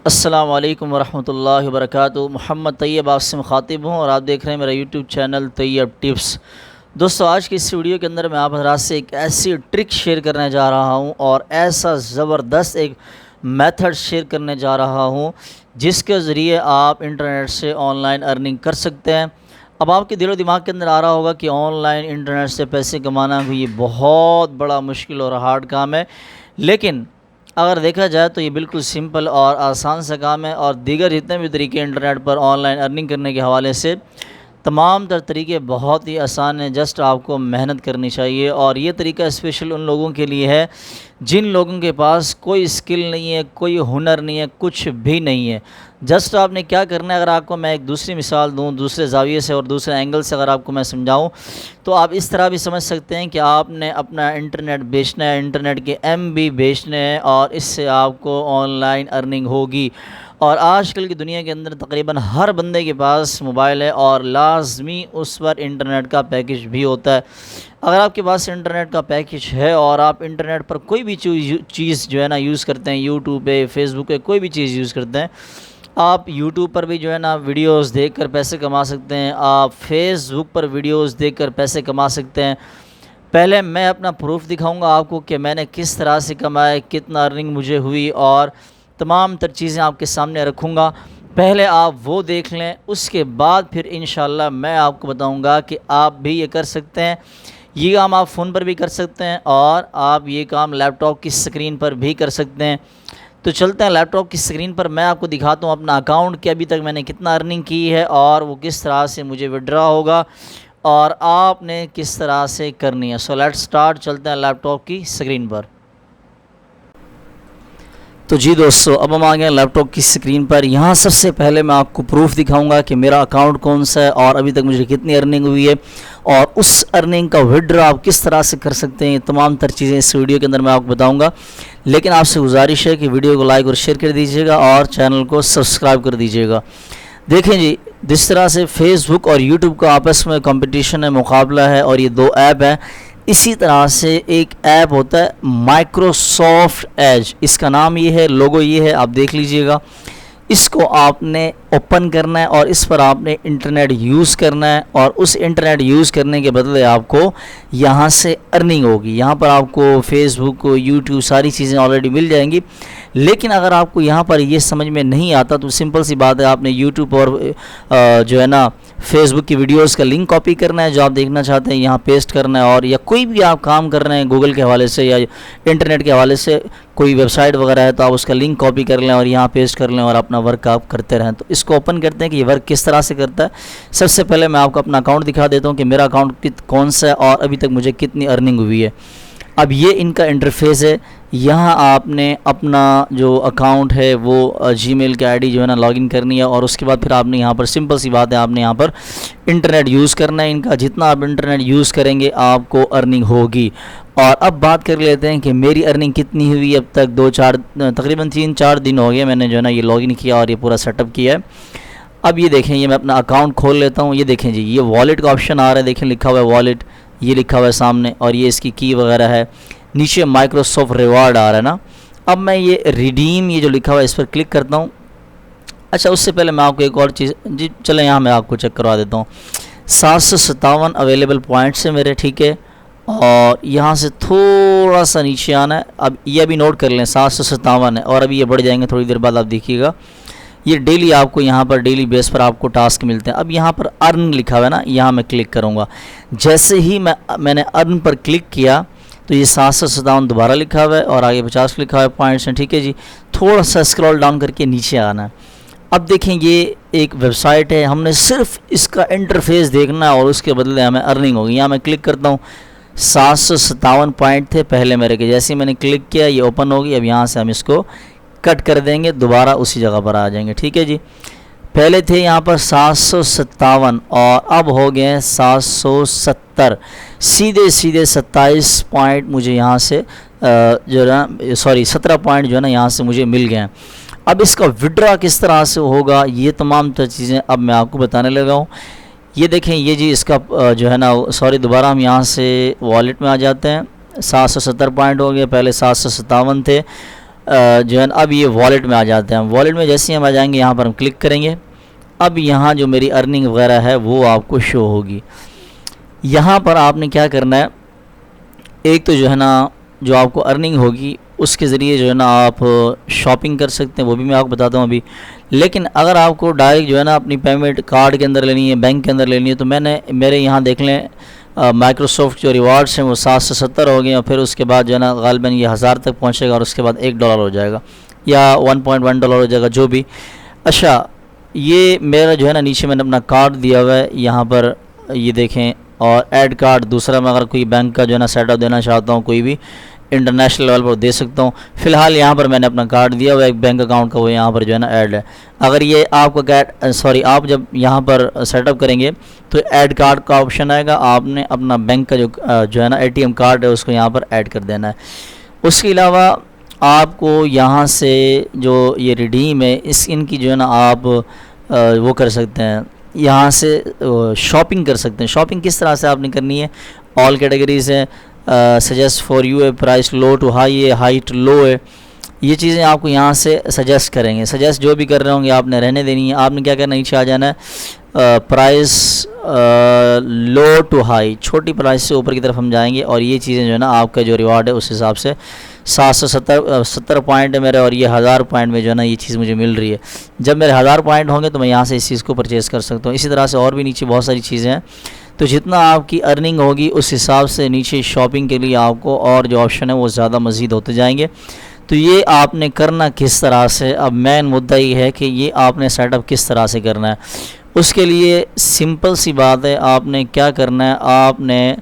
अस्सलाम वालेकुम वरहमतुल्लाहि वबरकातुहू। मोहम्मद तैयब आसिम ख़ातिब हूँ और आप देख रहे हैं मेरा यूट्यूब चैनल तैयब टिप्स। दोस्तों, आज की इस वीडियो के अंदर मैं आप हज़रात से एक ऐसी ट्रिक शेयर करने जा रहा हूँ और ऐसा ज़बरदस्त एक मेथड शेयर करने जा रहा हूँ जिसके ज़रिए आप इंटरनेट से ऑनलाइन अर्निंग कर सकते हैं। अब आपके दिलो दिमाग के अंदर आ रहा होगा कि ऑनलाइन इंटरनेट से पैसे कमाना भी ये बहुत बड़ा मुश्किल और हार्ड काम है, लेकिन अगर देखा जाए तो ये बिल्कुल सिंपल और आसान सा काम है। और दीगर जितने भी तरीके इंटरनेट पर ऑनलाइन अर्निंग करने के हवाले से तमाम तर तरीके बहुत ही आसान हैं, जस्ट आपको मेहनत करनी चाहिए। और ये तरीका स्पेशल उन लोगों के लिए है जिन लोगों के पास कोई स्किल नहीं है, कोई हुनर नहीं है, कुछ भी नहीं है। जस्ट आपने क्या करना है, अगर आपको मैं एक दूसरी मिसाल दूं, दूसरे ज़ाविये से और दूसरे एंगल से अगर आपको मैं समझाऊं, तो आप इस तरह भी समझ सकते हैं कि आपने अपना इंटरनेट बेचना है, इंटरनेट के MB बेचने हैं और इससे आपको ऑनलाइन अर्निंग होगी। और आजकल की दुनिया के अंदर तकरीबन हर बंदे के पास मोबाइल है और लाजमी उस पर इंटरनेट का पैकेज भी होता है। अगर आपके पास इंटरनेट का पैकेज है और आप इंटरनेट पर कोई भी चीज़ जो है ना यूज़ करते हैं, यूट्यूब पे, फेसबुक पे कोई भी चीज़ यूज़ करते हैं, आप यूट्यूब पर भी जो है ना वीडियोस देखकर पैसे कमा सकते हैं, आप फेसबुक पर वीडियोस देखकर पैसे कमा सकते हैं। पहले मैं अपना प्रूफ दिखाऊंगा आपको कि मैंने किस तरह से कमाया, कितना अर्निंग मुझे हुई और तमाम तर चीज़ें आपके सामने रखूँगा। पहले आप वो देख लें, उसके बाद फिर इंशाल्लाह मैं आपको बताऊँगा कि आप भी ये कर सकते हैं। ये काम आप फ़ोन पर भी कर सकते हैं और आप ये काम लैपटॉप की स्क्रीन पर भी कर सकते हैं। तो चलते हैं लैपटॉप की स्क्रीन पर, मैं आपको दिखाता हूँ अपना अकाउंट कि अभी तक मैंने कितना अर्निंग की है और वो किस तरह से मुझे विड्रॉ होगा और आपने किस तरह से करनी है। सो लेट्स स्टार्ट, चलते हैं लैपटॉप की स्क्रीन पर। तो जी दोस्तों, अब हम आ गए लैपटॉप की स्क्रीन पर। यहाँ सबसे पहले मैं आपको प्रूफ दिखाऊंगा कि मेरा अकाउंट कौन सा है और अभी तक मुझे कितनी अर्निंग हुई है और उस अर्निंग का विड्रॉ आप किस तरह से कर सकते हैं। तमाम तर चीज़ें इस वीडियो के अंदर मैं आपको बताऊंगा, लेकिन आपसे गुजारिश है कि वीडियो को लाइक और शेयर कर दीजिएगा और चैनल को सब्सक्राइब कर दीजिएगा। देखें जी, जिस तरह से फेसबुक और यूट्यूब का आपस में कंपटीशन है, मुकाबला है और ये दो ऐप हैं, इसी तरह से एक ऐप होता है माइक्रोसॉफ्ट एज। इसका नाम ये है, लोगो ये है, आप देख लीजिएगा। इसको आपने ओपन करना है और इस पर आपने इंटरनेट यूज़ करना है और उस इंटरनेट यूज़ करने के बदले आपको यहाँ से अर्निंग होगी। यहाँ पर आपको फेसबुक, यूट्यूब सारी चीज़ें ऑलरेडी मिल जाएंगी, लेकिन अगर आपको यहाँ पर ये समझ में नहीं आता तो सिंपल सी बात है, आपने यूट्यूब और जो है ना फेसबुक की वीडियोस का लिंक कॉपी करना है, जो आप देखना चाहते हैं यहाँ पेस्ट करना है। और या कोई भी आप काम कर रहे हैं गूगल के हवाले से या इंटरनेट के हवाले से, कोई वेबसाइट वगैरह है, तो आप उसका लिंक कॉपी कर लें और यहाँ पेस्ट कर लें और अपना वर्क आप करते रहें। तो इसको ओपन करते हैं कि ये वर्क किस तरह से करता है। सबसे पहले मैं आपको अपना अकाउंट दिखा देता हूँ कि मेरा अकाउंट कौन सा है और अभी तक मुझे कितनी अर्निंग हुई है। अब ये इनका इंटरफेस है। यहाँ आपने अपना जो अकाउंट है वो जीमेल की आईडी जो है ना लॉगिन करनी है और उसके बाद फिर आपने यहाँ पर सिंपल सी बात है, आपने यहाँ पर इंटरनेट यूज़ करना है। इनका जितना आप इंटरनेट यूज़ करेंगे आपको अर्निंग होगी। और अब बात कर लेते हैं कि मेरी अर्निंग कितनी हुई अब तक। तकरीबन 3-4 दिन हो गए मैंने जो है ना ये लॉगिन किया और ये पूरा सेटअप किया है। अब ये देखें, ये मैं अपना अकाउंट खोल लेता हूँ। ये देखें जी, ये वॉलेट का ऑप्शन आ रहा है, देखें लिखा हुआ है वॉलेट, ये लिखा हुआ है सामने और ये इसकी की वगैरह है। नीचे माइक्रोसॉफ्ट रिवार्ड आ रहा है ना। अब मैं ये रिडीम, ये जो लिखा हुआ है इस पर क्लिक करता हूँ। अच्छा, उससे पहले मैं आपको एक और चीज़ जी, चलें यहाँ मैं आपको चेक करवा देता हूँ। 757 अवेलेबल पॉइंट्स है मेरे, ठीक है। और यहाँ से थोड़ा सा नीचे आना है। अब ये अभी नोट कर लें, 757 है और अभी ये बढ़ जाएंगे थोड़ी देर बाद, आप देखिएगा। ये डेली आपको यहाँ पर डेली बेस पर आपको टास्क मिलते हैं। अब यहाँ पर अर्न लिखा हुआ है ना, यहाँ मैं क्लिक करूँगा। जैसे ही मैंने अर्न पर क्लिक किया तो ये 757 दोबारा लिखा हुआ है और आगे 50 लिखा हुआ है पॉइंट्स हैं, ठीक है जी। थोड़ा सा स्क्रॉल डाउन करके नीचे आना है। अब देखें, ये एक वेबसाइट है, हमने सिर्फ इसका इंटरफेस देखना है और उसके बदले हमें अर्निंग होगी। यहाँ मैं क्लिक करता हूँ, 757 पॉइंट थे पहले मेरे के। जैसे ही मैंने क्लिक किया ये ओपन होगी। अब यहाँ से हम इसको कट कर देंगे, दोबारा उसी जगह पर आ जाएंगे, ठीक है जी। पहले थे यहाँ पर 757 और अब हो गए हैं 770। सीधे 27 पॉइंट मुझे यहाँ से जो है ना, सॉरी 17 पॉइंट जो है ना यहाँ से मुझे मिल गए हैं। अब इसका विड्रॉ किस तरह से होगा, ये तमाम चीज़ें अब मैं आपको बताने लगा हूँ। ये देखें, ये जी इसका जो है ना, सॉरी दोबारा हम यहाँ से वॉलेट में आ जाते हैं। 770 पॉइंट हो गए, पहले 757 थे जो है ना अब ये वॉलेट में आ जाते हैं। वॉलेट में जैसे ही हम आ जाएंगे यहाँ पर हम क्लिक करेंगे, अब यहाँ जो मेरी अर्निंग वगैरह है वो आपको शो होगी। यहाँ पर आपने क्या करना है, एक तो जो है ना जो आपको अर्निंग होगी उसके ज़रिए जो है ना आप शॉपिंग कर सकते हैं, वो भी मैं आपको बताता हूँ अभी। लेकिन अगर आपको डायरेक्ट जो है ना अपनी पेमेंट कार्ड के अंदर लेनी है, बैंक के अंदर लेनी है, तो मेरे यहाँ देख लें माइक्रोसॉफ्ट जो रिवार्ड्स हैं वो 7 से 70 हो गए, और फिर उसके बाद जो है ना गालिबन ये 1000 तक पहुँचेगा और उसके बाद $1 हो जाएगा या $1.1 हो जाएगा, जो भी। अच्छा, ये मेरा जो है ना नीचे मैंने अपना कार्ड दिया हुआ है यहाँ पर, ये देखें, और ऐड कार्ड दूसरा मैं अगर कोई बैंक का जो है ना सेटअप देना चाहता हूँ, कोई भी इंटरनेशनल लेवल पर दे सकता हूँ। फ़िलहाल यहाँ पर मैंने अपना कार्ड दिया हुआ है एक बैंक अकाउंट का, वो यहाँ पर जो है ना ऐड है। अगर ये आपका आप जब यहाँ पर सेटअप करेंगे तो ऐड कार्ड का ऑप्शन आएगा, आपने अपना बैंक का जो है ना ATM कार्ड है उसको यहाँ पर ऐड कर देना है। उसके अलावा आपको यहाँ से जो ये रिडीम है इनकी जो है ना आप वो कर सकते हैं, यहाँ से शॉपिंग कर सकते हैं। शॉपिंग किस तरह से आपने करनी है, ऑल कैटेगरीज है, सजेस्ट फॉर यू है, प्राइस लो टू हाई है, हाई टू लो है, ये चीज़ें आपको यहाँ से सजेस्ट करेंगे। सजेस्ट जो भी कर रहे होंगे आपने रहने देनी है। आपने क्या करना है, नीचे आ जाना है, प्राइस लो टू हाई, छोटी प्राइस से ऊपर की तरफ हम जाएंगे और ये चीज़ें जो है ना आपका जो रिवार्ड है उस हिसाब से 770 पॉइंट है मेरे, और ये 1000 पॉइंट में जो है ना ये चीज़ मुझे मिल रही है। जब मेरे 1000 पॉइंट होंगे तो मैं यहाँ से इस चीज़ को परचेज़ कर सकता हूँ। इसी तरह से और भी नीचे बहुत सारी चीज़ें हैं, तो जितना आपकी अर्निंग होगी उस हिसाब से नीचे शॉपिंग के लिए आपको और जो ऑप्शन है वो ज़्यादा मज़ीद होते जाएंगे। तो ये आपने करना किस तरह से, अब मेन मुद्दा ये है कि ये आपने सेटअप किस तरह से करना है। उसके लिए सिंपल सी बात है, आपने क्या करना है, आपने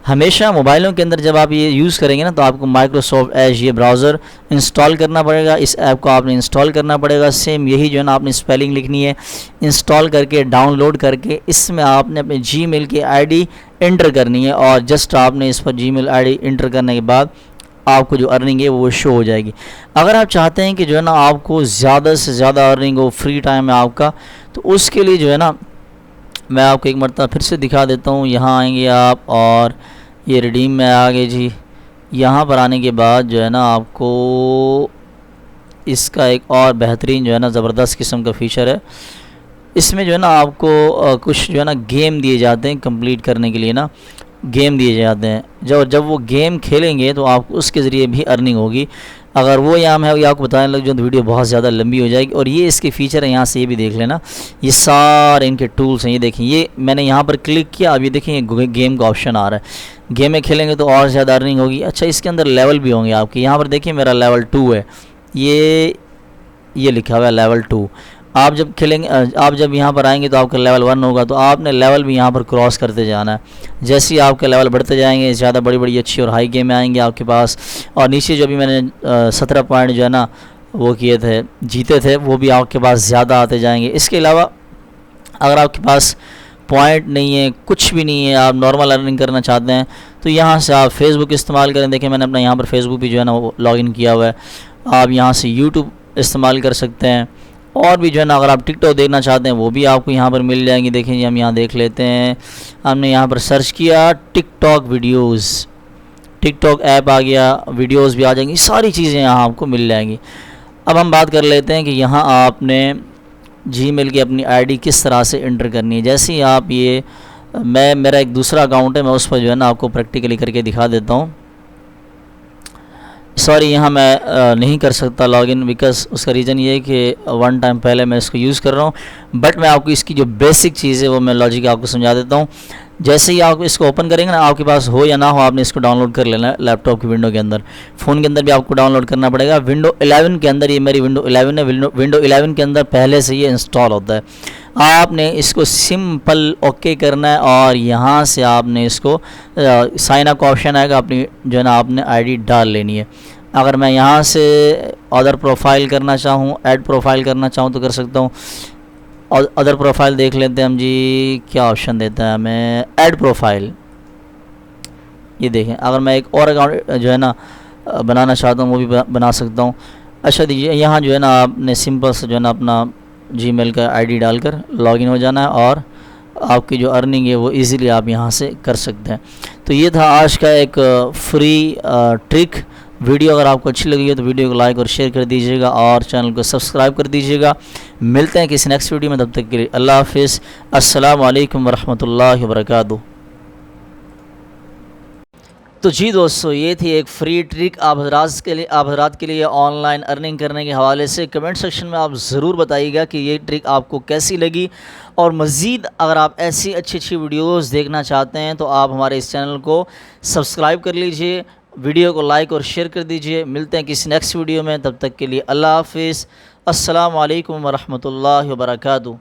हमेशा मोबाइलों के अंदर जब आप ये यूज़ करेंगे ना तो आपको माइक्रोसॉफ्ट एज ये ब्राउज़र इंस्टॉल करना पड़ेगा। इस ऐप को आपने इंस्टॉल करना पड़ेगा। सेम यही जो है ना आपने स्पेलिंग लिखनी है, इंस्टॉल करके डाउनलोड करके इसमें आपने अपने जीमेल की आईडी एंटर करनी है, और जस्ट आपने इस पर जीमेल आईडी एंटर करने के बाद आपको जो अर्निंग है वो शो हो जाएगी। अगर आप चाहते हैं कि जो है ना आपको ज़्यादा से ज़्यादा अर्निंग हो, फ्री टाइम है आपका, तो उसके लिए जो है ना मैं आपको एक मरतबा फिर से दिखा देता हूँ। यहाँ आएंगे आप और ये रिडीम में आ गए जी। यहाँ पर आने के बाद जो है ना आपको इसका एक और बेहतरीन जो है ना ज़बरदस्त किस्म का फ़ीचर है। इसमें जो है ना आपको कुछ जो है ना गेम दिए जाते हैं कंप्लीट करने के लिए ना, गेम दिए जाते हैं। जब वो गेम खेलेंगे तो आपको उसके ज़रिए भी अर्निंग होगी। अगर वो यहाँ है ये आपको बताने लग जाऊँ तो वीडियो बहुत ज़्यादा लंबी हो जाएगी। और ये इसके फ़ीचर है, यहाँ से ये भी देख लेना, ये सारे इनके टूल्स हैं। ये देखें, ये मैंने यहाँ पर क्लिक किया, अब ये देखें ये गेम का ऑप्शन आ रहा है। गेम में खेलेंगे तो और ज़्यादा अर्निंग होगी। अच्छा, इसके अंदर लेवल भी होंगे आपके। यहाँ पर देखिए मेरा लेवल 2 है, ये लिखा हुआ है लेवल 2। आप जब खेलेंगे, आप जब यहाँ पर आएंगे तो आपका लेवल 1 होगा, तो आपने लेवल भी यहाँ पर क्रॉस करते जाना है। जैसे ही आपके लेवल बढ़ते जाएंगे ज़्यादा बड़ी बड़ी अच्छी और हाई गेमें आएंगे आपके पास। और नीचे जो भी मैंने 17 पॉइंट जो है ना वो किए थे, जीते थे, वो भी आपके पास ज़्यादा आते जाएंगे। इसके अलावा अगर आपके पास पॉइंट नहीं है, कुछ भी नहीं है, आप नॉर्मल अर्निंग करना चाहते हैं, तो यहाँ से आप फेसबुक इस्तेमाल करें। देखें मैंने अपना यहाँ पर फेसबुक भी जो है ना वो लॉगिन किया हुआ है। आप यहाँ से यूट्यूब इस्तेमाल कर सकते हैं, और भी जो है ना अगर आप टिकटॉक देखना चाहते हैं वो भी आपको यहाँ पर मिल जाएंगी। देखें जी, हम यहाँ देख लेते हैं। हमने यहाँ पर सर्च किया टिकटॉक वीडियोज़, टिकटॉक ऐप आ गया, वीडियोज़ भी आ जाएंगी, सारी चीज़ें यहाँ आपको मिल जाएंगी। अब हम बात कर लेते हैं कि यहाँ आपने जीमेल की अपनी आईडी किस तरह से एंटर करनी है। जैसे ही आप मेरा एक दूसरा अकाउंट है, मैं उस पर जो है ना आपको प्रैक्टिकली करके दिखा देता हूँ। सॉरी, यहाँ मैं नहीं कर सकता लॉगिन, बिकॉज उसका रीज़न ये है कि 1 टाइम पहले मैं इसको यूज़ कर रहा हूँ। बट मैं आपको इसकी जो बेसिक चीज़ है वो मैं लॉजिक आपको समझा देता हूँ। जैसे ही आप इसको ओपन करेंगे ना, आपके पास हो या ना हो, आपने इसको डाउनलोड कर लेना है लैपटॉप की विंडो के अंदर। फ़ोन के अंदर भी आपको डाउनलोड करना पड़ेगा। विंडो 11 के अंदर, ये मेरी विंडो 11 है, विंडो 11 के अंदर पहले से ये इंस्टॉल होता है। आपने इसको सिंपल ओके करना है, और यहाँ से आपने इसको साइन अप का ऑप्शन आएगा, अपनी जो है ना आपने आईडी डाल लेनी है। अगर मैं यहाँ से अदर प्रोफाइल करना चाहूँ, ऐड प्रोफाइल करना चाहूँ तो कर सकता हूँ। और अदर प्रोफाइल देख लेते हैं हम जी, क्या ऑप्शन देता है हमें, ऐड प्रोफाइल। ये देखें, अगर मैं एक और अकाउंट जो है ना बनाना चाहता हूँ वो भी बना सकता हूँ। अच्छा दीजिए, यहाँ जो है ना आपने सिंपल से जो है ना अपना जीमेल का आईडी डालकर लॉगिन हो जाना है, और आपकी जो अर्निंग है वो इजीली आप यहाँ से कर सकते हैं। तो ये था आज का एक फ्री ट्रिक वीडियो अगर आपको अच्छी लगी है तो वीडियो को लाइक और शेयर कर दीजिएगा और चैनल को सब्सक्राइब कर दीजिएगा। मिलते हैं किसी नेक्स्ट वीडियो में, तब तक के लिए अल्लाह हाफिज़। अस्सलामु अलैकुम वरहमतुल्लाहि वबरकातुहू। तो जी दोस्तों, ये थी एक फ्री ट्रिक आप हज़रात के लिए ऑनलाइन अर्निंग करने के हवाले से। कमेंट सेक्शन में आप ज़रूर बताइएगा कि ये ट्रिक आपको कैसी लगी, और मज़ीद अगर आप ऐसी अच्छी अच्छी वीडियोस देखना चाहते हैं तो आप हमारे इस चैनल को सब्सक्राइब कर लीजिए, वीडियो को लाइक और शेयर कर दीजिए। मिलते हैं किसी नेक्स्ट वीडियो में, तब तक के लिए अल्लाह हाफिज़। अस्सलामु अलैकुम वरहमतुल्लाहि वबरकातुहू।